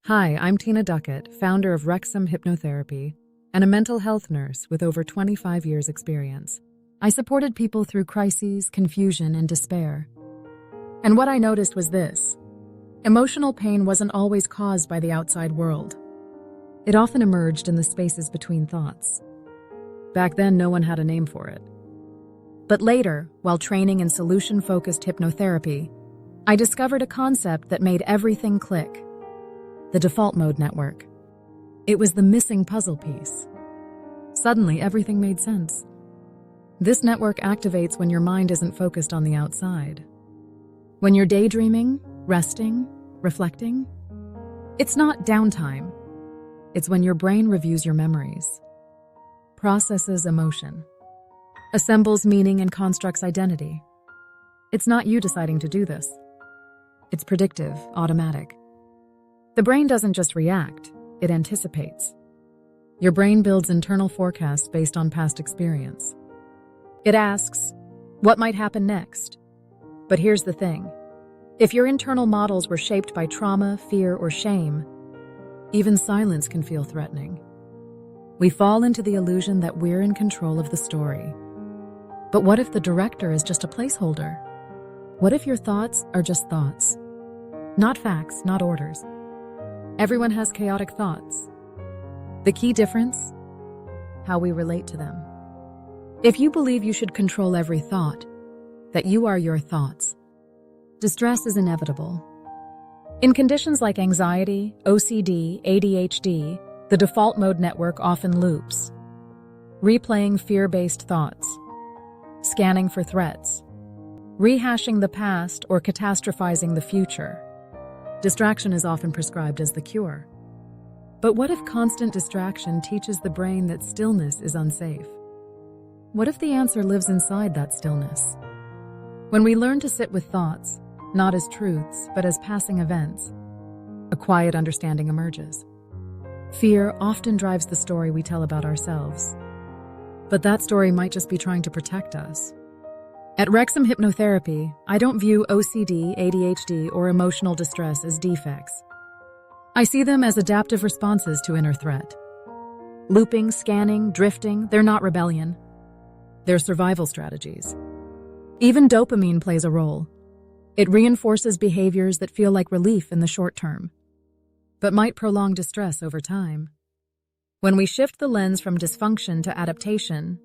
Hi, I'm Tina Duckett, founder of Wrexham Hypnotherapy and a mental health nurse with over 25 years' experience. I supported people through crises, confusion, and despair. And what I noticed was this: emotional pain wasn't always caused by the outside world. It often emerged in the spaces between thoughts. Back then, no one had a name for it. But later, while training in solution-focused hypnotherapy, I discovered a concept that made everything click: the default mode network. It was the missing puzzle piece. Suddenly, everything made sense. This network activates when your mind isn't focused on the outside. When you're daydreaming, resting, reflecting. It's not downtime. It's when your brain reviews your memories, processes emotion, assembles meaning, and constructs identity. It's not you deciding to do this. It's predictive, automatic. The brain doesn't just react, it anticipates. Your brain builds internal forecasts based on past experience. It asks, what might happen next? But here's the thing. If your internal models were shaped by trauma, fear, or shame, even silence can feel threatening. We fall into the illusion that we're in control of the story. But what if the director is just a placeholder? What if your thoughts are just thoughts? Not facts, not orders. Everyone has chaotic thoughts. The key difference? How we relate to them. If you believe you should control every thought, that you are your thoughts, distress is inevitable. In conditions like anxiety, OCD, ADHD, the default mode network often loops, replaying fear-based thoughts, scanning for threats, rehashing the past, or catastrophizing the future. Distraction is often prescribed as the cure. But what if constant distraction teaches the brain that stillness is unsafe? What if the answer lives inside that stillness? When we learn to sit with thoughts, not as truths, but as passing events, a quiet understanding emerges. Fear often drives the story we tell about ourselves. But that story might just be trying to protect us. At Wrexham Hypnotherapy, I don't view OCD, ADHD, or emotional distress as defects. I see them as adaptive responses to inner threat. Looping, scanning, drifting, they're not rebellion. They're survival strategies. Even dopamine plays a role. It reinforces behaviors that feel like relief in the short term, but might prolong distress over time. When we shift the lens from dysfunction to adaptation,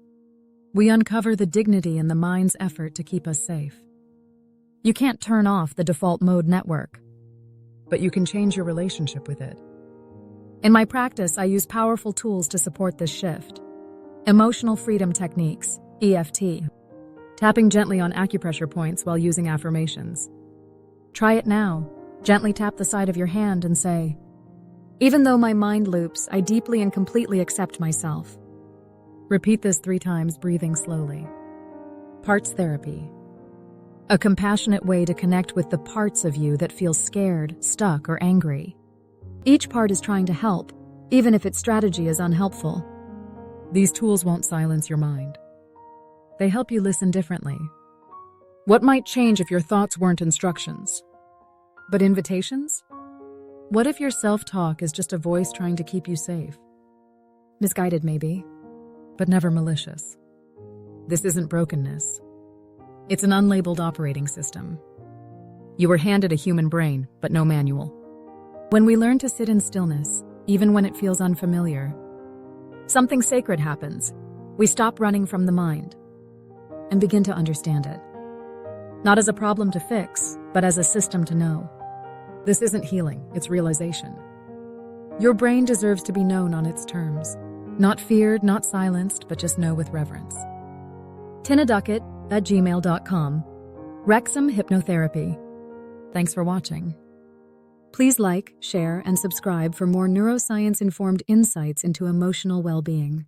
we uncover the dignity in the mind's effort to keep us safe. You can't turn off the default mode network, but you can change your relationship with it. In my practice, I use powerful tools to support this shift. Emotional freedom techniques, EFT. Tapping gently on acupressure points while using affirmations. Try it now. Gently tap the side of your hand and say, "Even though my mind loops, I deeply and completely accept myself." Repeat this 3 times, breathing slowly. Parts therapy. A compassionate way to connect with the parts of you that feel scared, stuck, or angry. Each part is trying to help, even if its strategy is unhelpful. These tools won't silence your mind. They help you listen differently. What might change if your thoughts weren't instructions, but invitations? What if your self-talk is just a voice trying to keep you safe? Misguided maybe, but never malicious. This isn't brokenness. It's an unlabeled operating system. You were handed a human brain, but no manual. When we learn to sit in stillness, even when it feels unfamiliar, something sacred happens. We stop running from the mind and begin to understand it. Not as a problem to fix, but as a system to know. This isn't healing, it's realization. Your brain deserves to be known on its terms. Not feared, not silenced, but just know with reverence. tinaduckett@gmail.com. Wrexham Hypnotherapy. Thanks for watching. Please like, share, and subscribe for more neuroscience-informed insights into emotional well-being.